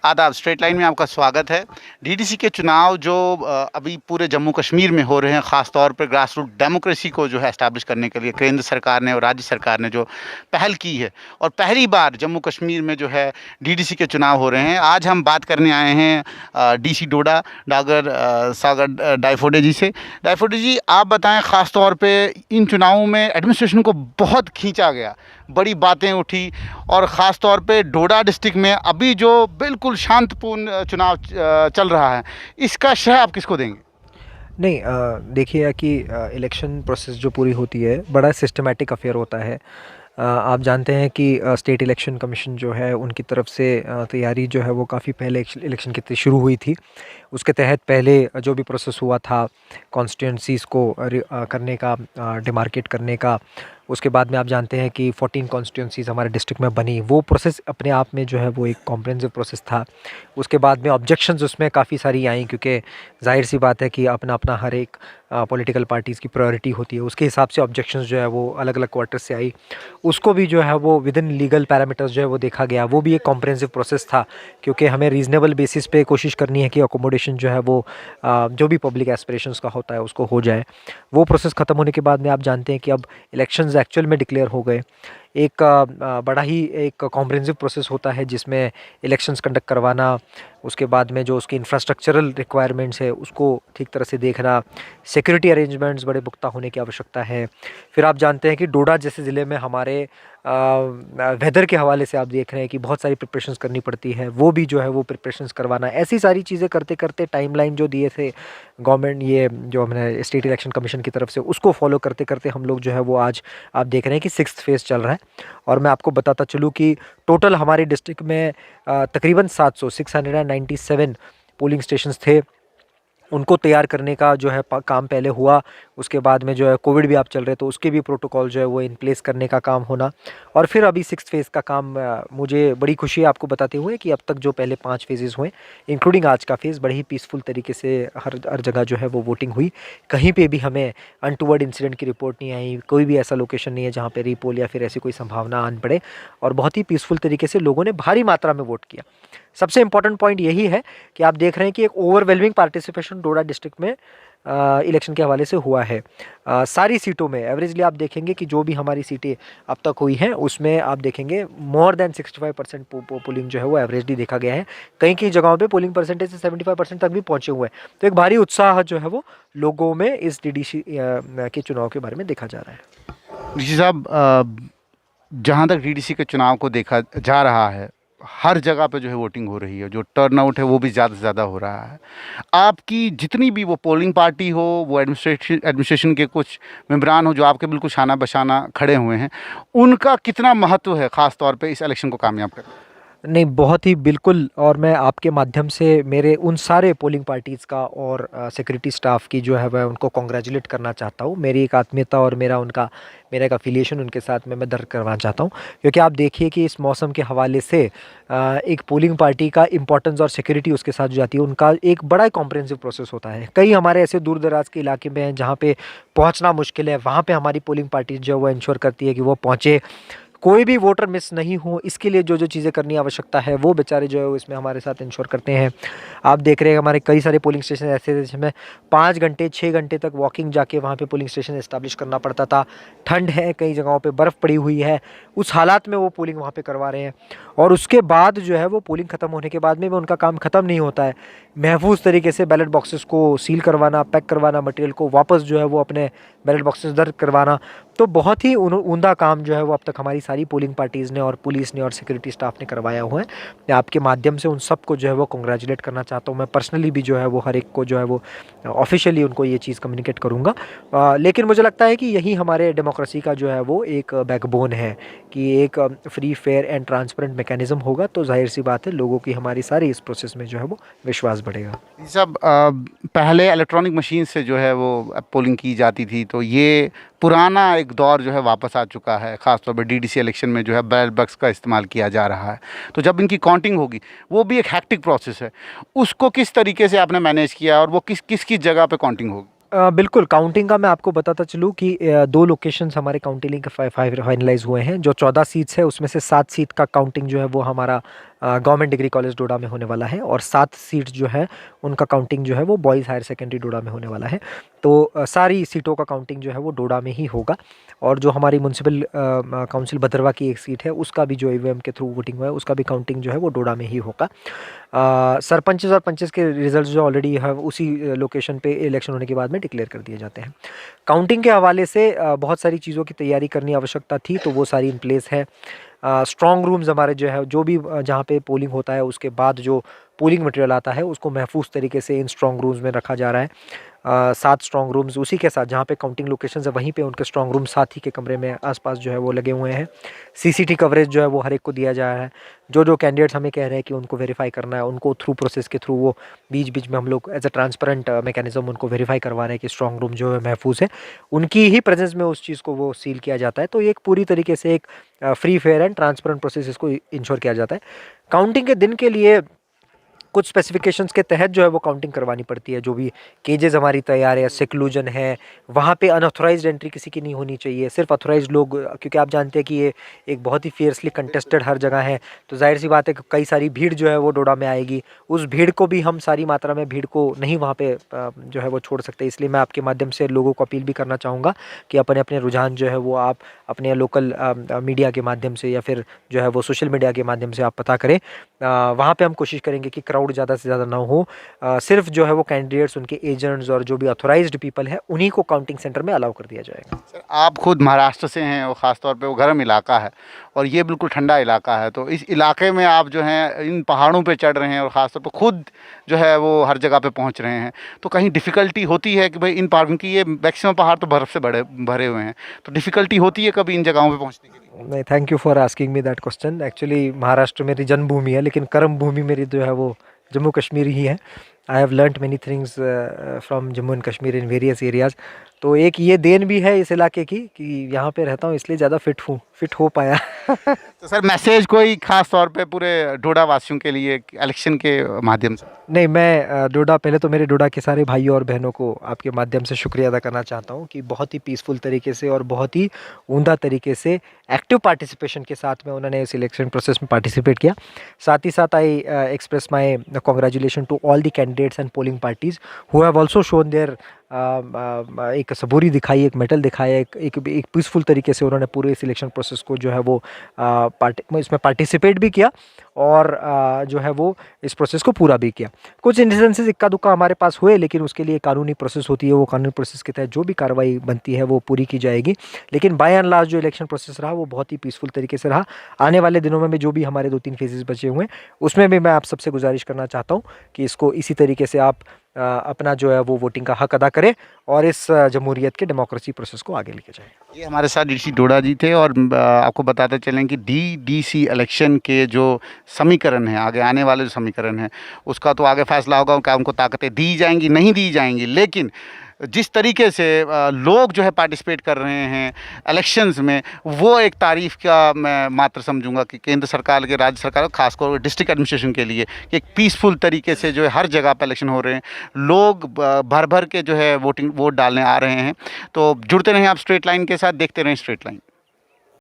आदाब, straight line में आपका स्वागत है। डीडीसी के चुनाव जो अभी पूरे जम्मू कश्मीर में हो रहे हैं, ख़ास तौर पे ग्रास रूट डेमोक्रेसी को जो है एस्टैब्लिश करने के लिए केंद्र सरकार ने और राज्य सरकार ने जो पहल की है और पहली बार जम्मू कश्मीर में जो है डीडीसी के चुनाव हो रहे हैं। आज हम बात करने आए हैं डीसी डोडा सागर डायफोडे जी से। डायफोडे जी, आप बताएं, ख़ास तौर पे इन चुनावों में एडमिनिस्ट्रेशन को बहुत खींचा गया, बड़ी बातें उठी और ख़ास तौर पे डोडा डिस्ट्रिक्ट में अभी जो बिल्कुल शांतिपूर्ण चुनाव चल रहा है, इसका श्रेय आप किसको देंगे? नहीं, देखिए कि इलेक्शन प्रोसेस जो पूरी होती है बड़ा सिस्टमैटिक अफेयर होता है। आप जानते हैं कि स्टेट इलेक्शन कमीशन जो है उनकी तरफ से तैयारी जो है वो काफ़ी पहले इलेक्शन की शुरू हुई थी। उसके तहत पहले जो भी प्रोसेस हुआ था कॉन्स्टिट्यूंसीज़ को करने का, डिमार्केट करने का, उसके बाद में आप जानते हैं कि 14 कॉन्स्टिट्यूंसीज़ हमारे डिस्ट्रिक्ट में बनी। वो प्रोसेस अपने आप में जो है वो एक कॉम्प्रिहेंसिव प्रोसेस था। उसके बाद में ऑब्जेक्शंस उसमें काफ़ी सारी आई, क्योंकि ज़ाहिर सी बात है कि अपना अपना हर एक पॉलिटिकल पार्टीज़ की प्रायोरिटी होती है, उसके हिसाब से ऑब्जेक्शंस जो है वो अलग अलग क्वार्टर से आई। उसको भी जो है वो विद इन लीगल पैरामीटर्स जो है वो देखा गया। वो भी एक कॉम्प्रिहेंसिव प्रोसेस था, क्योंकि हमें रीज़नेबल बेसिस पे कोशिश करनी है कि अकोमोडेशन जो है वो जो भी पब्लिक एस्पिरेशंस का होता है उसको हो जाए। वो प्रोसेस ख़त्म होने के बाद में आप जानते हैं कि अब इलेक्शंस एक्चुअल में डिक्लेयर हो गए। एक बड़ा ही एक कॉम्प्रिहेंसिव प्रोसेस होता है जिसमें इलेक्शंस कंडक्ट करवाना, उसके बाद में जो उसकी इंफ्रास्ट्रक्चरल रिक्वायरमेंट्स है उसको ठीक तरह से देखना, सिक्योरिटी अरेंजमेंट्स बड़े पुख्ता होने की आवश्यकता है। फिर आप जानते हैं कि डोडा जैसे ज़िले में हमारे वेदर के हवाले से आप देख रहे हैं कि बहुत सारी प्रिपरेशंस करनी पड़ती है। वो भी जो है वो प्रिपरेशंस करवाना, ऐसी सारी चीज़ें करते करते टाइमलाइन जो दिए थे गवर्नमेंट, ये जो हमने स्टेट इलेक्शन कमीशन की तरफ से, उसको फॉलो करते करते हम लोग जो है वो आज आप देख रहे हैं कि 6th फेज़ चल रहा है। और मैं आपको बताता चलूँ कि टोटल हमारे डिस्ट्रिक्ट में तकरीबन 697 पोलिंग स्टेशंस थे। उनको तैयार करने का जो है काम पहले हुआ। उसके बाद में जो है कोविड भी आप चल रहे, तो उसके भी प्रोटोकॉल जो है वो इन प्लेस करने का काम होना। और फिर अभी 6th फेज़ का काम, मुझे बड़ी खुशी है आपको बताते हुए कि अब तक जो पहले 5 फेजेज़ हुए, इंक्लूडिंग आज का फेज़, बड़े ही पीसफुल तरीके से हर जगह जो है वो वोटिंग हुई। कहीं पे भी हमें अनटूवर्ड इंसिडेंट की रिपोर्ट नहीं आई। कोई भी ऐसा लोकेशन नहीं है जहाँ पे रीपोल या फिर ऐसी कोई संभावना आन पड़े, और बहुत ही पीसफुल तरीके से लोगों ने भारी मात्रा में वोट किया। सबसे इम्पोर्टेंट पॉइंट यही है कि आप देख रहे हैं कि एक ओवरवेलमिंग पार्टिसिपेशन डोडा डिस्ट्रिक्ट में इलेक्शन के हवाले से हुआ है। सारी सीटों में एवरेजली आप देखेंगे कि जो भी हमारी सीटें अब तक हुई हैं उसमें आप देखेंगे मोर देन 65% पोलिंग जो है वो एवरेजली देखा गया है। कई कई जगहों पे पोलिंग परसेंटेज से 75% तक भी पहुंचे हुए हैं। तो एक भारी उत्साह जो है वो लोगों में इस डीडीसी के चुनाव के बारे में देखा जा रहा है। ऋषि साहब, जहाँ तक डीडीसी के चुनाव को देखा जा रहा है, हर जगह पे जो है वोटिंग हो रही है, जो टर्नआउट है वो भी ज़्यादा से ज़्यादा हो रहा है। आपकी जितनी भी वो पोलिंग पार्टी हो, वो एडमिनिस्ट्रेशन के कुछ मेंबरान हो जो आपके बिल्कुल शाना बशाना खड़े हुए हैं, उनका कितना महत्व है ख़ास तौर पे इस इलेक्शन को कामयाब करने में? नहीं, बहुत ही बिल्कुल। और मैं आपके माध्यम से मेरे उन सारे पोलिंग पार्टीज़ का और सिक्योरिटी स्टाफ की जो है वह उनको कॉन्ग्रेचुलेट करना चाहता हूँ। मेरी एक आत्मीयता और मेरा एक एफिलिएशन उनके साथ में मैं दर्ज करवाना चाहता हूँ, क्योंकि आप देखिए कि इस मौसम के हवाले से एक पोलिंग पार्टी का इम्पोर्टेंस और सिक्योरिटी उसके साथ जो जाती है, उनका एक बड़ा कॉम्प्रिहेंसिव प्रोसेस होता है। कई हमारे ऐसे दूर दराज के इलाके में हैं जहाँ पे पहुँचना मुश्किल है, वहाँ पे हमारी पोलिंग पार्टी जो है वो इंश्योर करती है कि वो पहुँचे, कोई भी वोटर मिस नहीं हो। इसके लिए जो जो चीज़ें करनी आवश्यकता है वो बेचारे जो है वो इसमें हमारे साथ इंश्योर करते हैं। आप देख रहे हैं हमारे कई सारे पोलिंग स्टेशन ऐसे थे जिसमें 5 घंटे 6 घंटे तक वॉकिंग जाके वहाँ पे पोलिंग स्टेशन एस्टैब्लिश करना पड़ता था। ठंड है, कई जगहों पे बर्फ़ पड़ी हुई है, उस हालात में वो पोलिंग वहाँ पे करवा रहे हैं। और उसके बाद जो है वो पोलिंग ख़त्म होने के बाद में भी उनका काम ख़त्म नहीं होता है। महफूज तरीके से बैलेट बॉक्सेस को सील करवाना, पैक करवाना, मटेरियल को वापस जो है वो अपने बैलेट बॉक्सेस दर्ज करवाना। तो बहुत ही उम्दा काम जो है वो अब तक हमारी सारी पोलिंग पार्टीज़ ने और पुलिस ने और सिक्योरिटी स्टाफ ने करवाया हुआ है। मैं आपके माध्यम से उन सबको जो है वो कॉन्ग्रेचुलेट करना चाहता हूँ। मैं पर्सनली भी जो है वो हर एक को जो है वो ऑफिशियली उनको ये चीज़ कम्युनिकेट करूँगा। लेकिन मुझे लगता है कि यही हमारे डेमोक्रेसी का जो है वो एक बैकबोन है कि एक free fair and transparent mechanism होगा, तो जाहिर सी बात है लोगों की हमारी सारी इस प्रोसेस में जो है वो विश्वास बढ़ेगा। ये सब पहले इलेक्ट्रॉनिक मशीन से जो है वो पोलिंग की जाती थी, तो ये पुराना एक दौर जो है वापस आ चुका है। ख़ास तौर पे डीडीसी इलेक्शन में जो है बैलेट बॉक्स का इस्तेमाल किया जा रहा है। तो जब इनकी काउंटिंग होगी, वो भी एक हैक्टिक प्रोसेस है, उसको किस तरीके से आपने मैनेज किया और वो किस किस जगह पे काउंटिंग होगी? बिल्कुल, काउंटिंग का मैं आपको बताता चलूँ कि 2 लोकेशंस हमारे काउंटिंग के फाइनलाइज़ हुए हैं। जो 14 सीट्स है उसमें से 7 सीट का काउंटिंग जो है वो हमारा गवर्नमेंट डिग्री कॉलेज डोडा में होने वाला है, और 7 सीट जो है उनका काउंटिंग जो है वो बॉयज़ हायर सेकेंडरी डोडा में होने वाला है। तो सारी सीटों का काउंटिंग जो है वो डोडा में ही होगा, और जो हमारी म्यूनसिपल काउंसिल भद्रवा की एक सीट है उसका भी जो ईवीएम के थ्रू वोटिंग हुआ है उसका भी काउंटिंग जो है वो डोडा में ही होगा। सरपंचेस और पंचेस के रिजल्ट जो ऑलरेडी है उसी लोकेशन पे इलेक्शन होने के बाद में डिक्लेयर कर दिए जाते हैं। काउंटिंग के हवाले से बहुत सारी चीज़ों की तैयारी करनी आवश्यकता थी, तो वो सारी इन प्लेस है। स्ट्रॉन्ग रूम्स हमारे जो है, जो भी जहाँ पे पोलिंग होता है उसके बाद जो पोलिंग मटेरियल आता है उसको महफूज तरीके से इन स्ट्रॉन्ग रूम्स में रखा जा रहा है। 7 स्ट्रॉन्ग रूम्स उसी के साथ जहाँ पे काउंटिंग लोकेशंस है वहीं पे उनके स्ट्रॉन्ग रूम साथ ही के कमरे में आसपास जो है वो लगे हुए हैं। सीसीटी कवरेज जो है वो हर एक को दिया जा रहा है। जो जो कैंडिडेट्स हमें कह रहे हैं कि उनको वेरीफाई करना है, उनको थ्रू प्रोसेस के थ्रू वो बीच बीच में हम लोग एज अ ट्रांसपेरेंट मैकेनिज्म उनको वेरीफाई करवा रहे हैं कि स्ट्रॉन्ग रूम जो है महफूज है, उनकी ही प्रेजेंस में उस चीज़ को वो सील किया जाता है। तो ये एक पूरी तरीके से एक free fair and transparent process इसको इंश्योर किया जाता है। काउंटिंग के दिन के लिए कुछ स्पेसिफिकेशंस के तहत जो है वो काउंटिंग करवानी पड़ती है। जो भी केजेस हमारी तैयार है, सेक्लूजन है, वहाँ पे अनऑथोराइज्ड एंट्री किसी की नहीं होनी चाहिए, सिर्फ ऑथोराइज्ड लोग, क्योंकि आप जानते हैं कि ये एक बहुत ही फियर्सली कंटेस्टेड हर जगह है, तो जाहिर सी बात है कि कई सारी भीड़ जो है वो डोडा में आएगी। उस भीड़ को भी हम सारी मात्रा में भीड़ को नहीं वहाँ पे जो है वो छोड़ सकते। इसलिए मैं आपके माध्यम से लोगों को अपील भी करना चाहूँगा कि अपने अपने रुझान जो है वो आप अपने लोकल मीडिया के माध्यम से या फिर जो है वो सोशल मीडिया के माध्यम से आप पता करें। वहाँ पे हम कोशिश करेंगे कि क्राउड ज़्यादा से ज़्यादा ना हो। सिर्फ जो है वो कैंडिडेट्स, उनके एजेंट्स और जो भी ऑथोराइज्ड पीपल है उन्हीं को काउंटिंग सेंटर में अलाउ कर दिया जाएगा। सर, आप खुद महाराष्ट्र से हैं और ख़ास तौर पे वो गर्म इलाका है और ये बिल्कुल ठंडा इलाका है, तो इस इलाके में आप जो हैं इन पहाड़ों पे चढ़ रहे हैं और ख़ास तौर पे खुद जो है वो हर जगह पे पहुंच रहे हैं, तो कहीं डिफ़िकल्टी होती है कि भाई इन पहाड़, क्योंकि ये मैक्सिमम पहाड़ तो बर्फ़ से भरे हुए हैं, तो डिफ़िकल्टी होती है कभी इन जगहों पे पहुंचने के लिए? नहीं, thank you for asking me that question. Actually Maharashtra मेरी जन्मभूमि है, लेकिन कर्म भूमि मेरी जो है वो जम्मू कश्मीर ही है। I have learned many things from Jammu and Kashmir in various areas. तो एक ये देन भी है इस इलाके की कि यहाँ पे रहता हूँ, इसलिए ज़्यादा फिट हो पाया। तो सर, मैसेज कोई ख़ास तौर पे पूरे डोडा वासियों के लिए इलेक्शन के माध्यम से? नहीं, मैं डोडा, पहले तो मेरे डोडा के सारे भाइयों और बहनों को आपके माध्यम से शुक्रिया अदा करना चाहता हूँ कि बहुत ही पीसफुल तरीके से और बहुत ही उम्दा तरीके से एक्टिव पार्टिसिपेशन के साथ में उन्होंने इस इलेक्शन प्रोसेस में पार्टिसिपेट किया। साथ ही साथ I express my congratulation to all the candidates and polling parties who have also shown their एक सबूरी दिखाई, एक मेटल दिखाया, एक पीसफुल तरीके से उन्होंने पूरे इस इलेक्शन प्रोसेस को जो है वो इसमें पार्टिसिपेट भी किया और जो है वो इस प्रोसेस को पूरा भी किया। कुछ इंसिडेंसेस इक्का दुक्का हमारे पास हुए, लेकिन उसके लिए कानूनी प्रोसेस होती है, वो कानूनी प्रोसेस के तहत जो भी कार्रवाई बनती है वो पूरी की जाएगी। लेकिन बाय एंड लार्ज जो इलेक्शन प्रोसेस रहा वो बहुत ही पीसफुल तरीके से रहा। आने वाले दिनों में भी जो भी हमारे 2-3 फेजेस बचे हुए हैं उसमें भी मैं आप सबसे गुजारिश करना चाहता हूँ कि इसको इसी तरीके से आप अपना जो है वो वोटिंग का हक अदा करें और इस जमहूरियत के डेमोक्रेसी प्रोसेस को आगे लेके जाएं। ये हमारे साथ डीसी डोडा जी थे और आपको बताते चलें कि डीडीसी इलेक्शन के जो समीकरण हैं, आगे आने वाले जो समीकरण हैं, उसका तो आगे फैसला होगा, क्या उनको ताकतें दी जाएंगी नहीं दी जाएंगी, लेकिन जिस तरीके से लोग जो है पार्टिसिपेट कर रहे हैं इलेक्शंस में, वो एक तारीफ़ का मैं मात्र समझूंगा कि केंद्र सरकार के, राज्य सरकार, खासकर डिस्ट्रिक्ट एडमिनिस्ट्रेशन के लिए कि एक पीसफुल तरीके से जो है हर जगह पर इलेक्शन हो रहे हैं, लोग भर भर के जो है वोट डालने आ रहे हैं। तो जुड़ते रहें आप स्ट्रेट लाइन के साथ, देखते रहें स्ट्रेट लाइन।